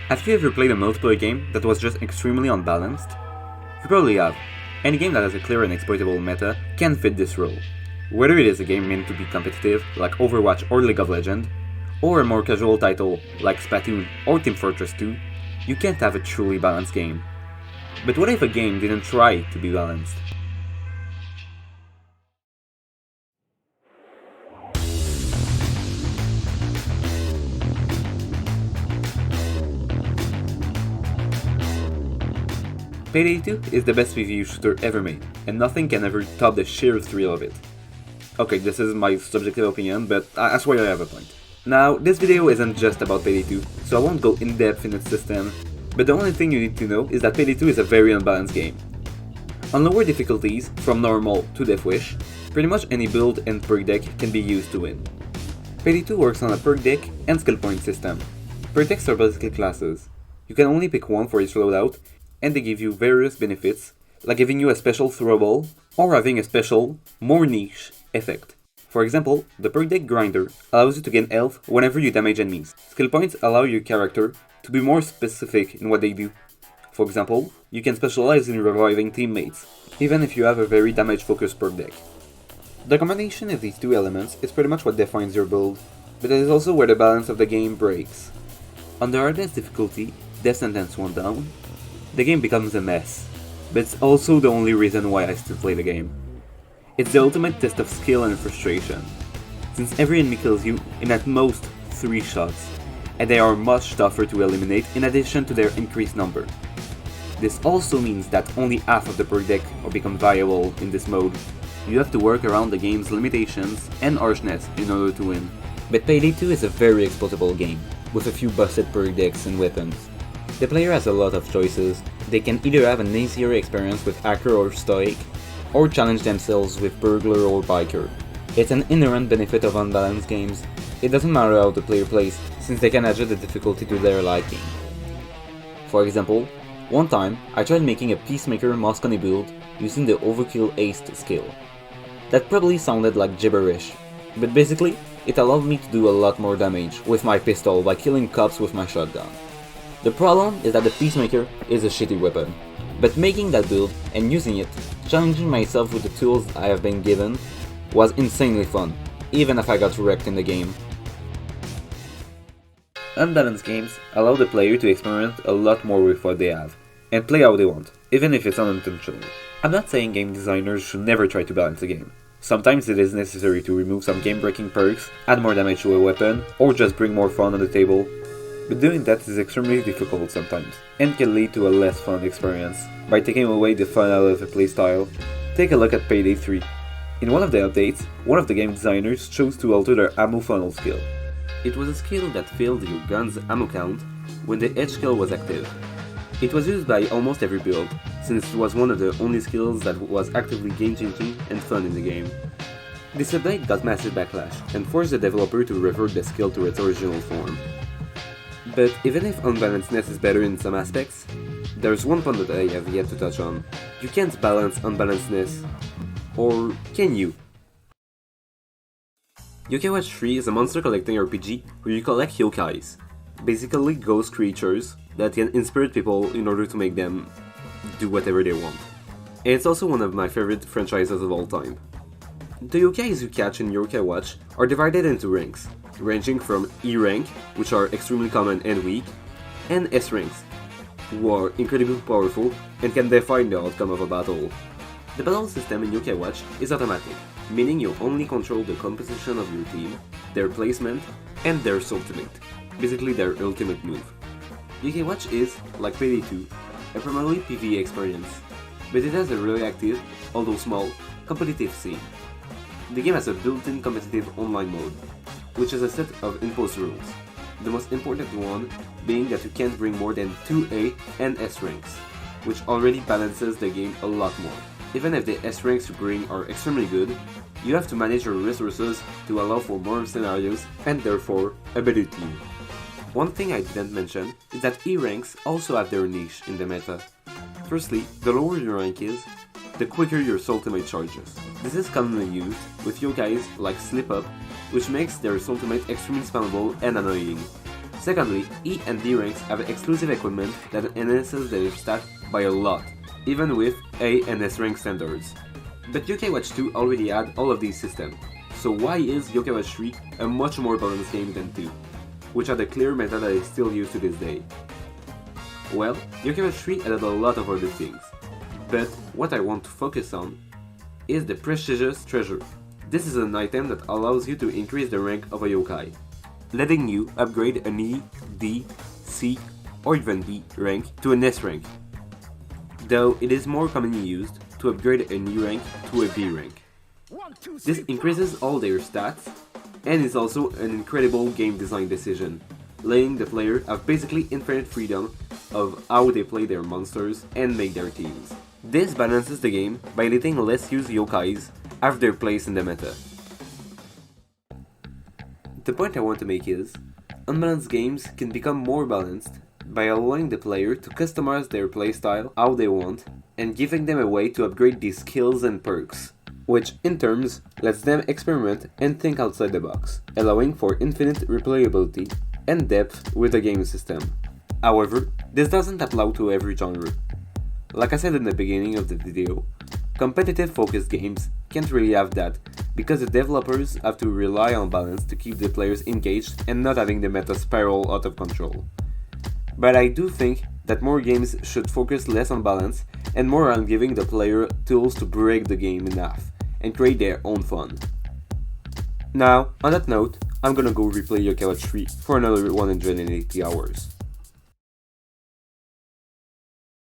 Have you ever played a multiplayer game that was just extremely unbalanced? You probably have. Any game that has a clear and exploitable meta can fit this role. Whether it is a game meant to be competitive, like Overwatch or League of Legends, or a more casual title like Splatoon or Team Fortress 2, you can't have a truly balanced game. But what if a game didn't try to be balanced? Payday 2 is the best PvE shooter ever made, and nothing can ever top the sheer thrill of it. Okay, this is my subjective opinion, but I swear I have a point. Now, this video isn't just about Payday 2, so I won't go in depth in its system, but the only thing you need to know is that Payday 2 is a very unbalanced game. On lower difficulties, from normal to Deathwish, pretty much any build and perk deck can be used to win. Payday 2 works on a perk deck and skill point system. Perk decks are basically classes. You can only pick one for each loadout, and they give you various benefits, like giving you a special throwable, or having a special, more niche, effect. For example, the perk deck Grinder allows you to gain health whenever you damage enemies. Skill points allow your character to be more specific in what they do. For example, you can specialize in reviving teammates, even if you have a very damage-focused perk deck. The combination of these two elements is pretty much what defines your build, but it is also where the balance of the game breaks. On the hardest difficulty, Death Sentence 1 down, the game becomes a mess, but it's also the only reason why I still play the game. It's the ultimate test of skill and frustration, since every enemy kills you in at most 3 shots, and they are much tougher to eliminate in addition to their increased number. This also means that only half of the perk deck will become viable in this mode. You have to work around the game's limitations and harshness in order to win. But Payday 2 is a very exploitable game, with a few busted perk decks and weapons. The player has a lot of choices. They can either have an easier experience with Hacker or Stoic, or challenge themselves with Burglar or Biker. It's an inherent benefit of unbalanced games. It doesn't matter how the player plays, since they can adjust the difficulty to their liking. For example, one time I tried making a Peacemaker Moscone build using the Overkill Haste skill. That probably sounded like gibberish, but basically it allowed me to do a lot more damage with my pistol by killing cops with my shotgun. The problem is that the Peacemaker is a shitty weapon, but making that build and using it, challenging myself with the tools I have been given, was insanely fun, even if I got wrecked in the game. Unbalanced games allow the player to experiment a lot more with what they have, and play how they want, even if it's unintentional. I'm not saying game designers should never try to balance a game. Sometimes it is necessary to remove some game-breaking perks, add more damage to a weapon, or just bring more fun on the table. But doing that is extremely difficult sometimes, and can lead to a less fun experience, by taking away the fun out of a playstyle. Take a look at Payday 3. In one of the updates, one of the game designers chose to alter their ammo funnel skill. It was a skill that filled your gun's ammo count when the edge skill was active. It was used by almost every build, since it was one of the only skills that was actively game-changing and fun in the game. This update got massive backlash, and forced the developer to revert the skill to its original form. But even if unbalancedness is better in some aspects, there's one point that I have yet to touch on. You can't balance unbalancedness. Or can you? Yokai Watch 3 is a monster collecting RPG where you collect yokais, basically ghost creatures that can inspire people in order to make them do whatever they want. And it's also one of my favorite franchises of all time. The yokais you catch in Yokai Watch are divided into ranks, ranging from E rank, which are extremely common and weak, and S ranks, who are incredibly powerful and can define the outcome of a battle. The battle system in Yokai Watch is automatic, meaning you only control the composition of your team, their placement, and their ultimate, basically their ultimate move. Yokai Watch is, like Payday 2, a primarily PvE experience, but it has a really active, although small, competitive scene. The game has a built-in competitive online mode, which is a set of imposed rules, the most important one being that you can't bring more than 2 A and S ranks, which already balances the game a lot more. Even if the S ranks you bring are extremely good, you have to manage your resources to allow for more scenarios and therefore a better team. One thing I didn't mention is that E ranks also have their niche in the meta. Firstly, the lower your rank is, the quicker your ultimate charges. This is commonly used with yokais like Slip Up, which makes their ultimate extremely spammable and annoying. Secondly, E and D ranks have exclusive equipment that enhances their stat by a lot, even with A and S rank standards. But Yokai Watch 2 already had all of these systems, so why is Yokai Watch 3 a much more balanced game than 2, which are the clear meta that is still used to this day? Well, Yokai Watch 3 added a lot of other things, but what I want to focus on is the prestigious treasure. This is an item that allows you to increase the rank of a yokai, letting you upgrade an E, D, C, or even D rank to an S rank, though it is more commonly used to upgrade an E rank to a B rank. This increases all their stats, and is also an incredible game design decision, letting the player have basically infinite freedom of how they play their monsters and make their teams. This balances the game by letting less used yokais have their place in the meta. The point I want to make is, unbalanced games can become more balanced by allowing the player to customize their playstyle how they want and giving them a way to upgrade these skills and perks, which in turns lets them experiment and think outside the box, allowing for infinite replayability and depth with the game system. However, this doesn't apply to every genre. Like I said in the beginning of the video, competitive focused games can't really have that, because the developers have to rely on balance to keep the players engaged and not having the meta spiral out of control. But I do think that more games should focus less on balance and more on giving the player tools to break the game in half and create their own fun. Now, on that note, I'm gonna go replay Yokai Watch 3 for another 180 hours.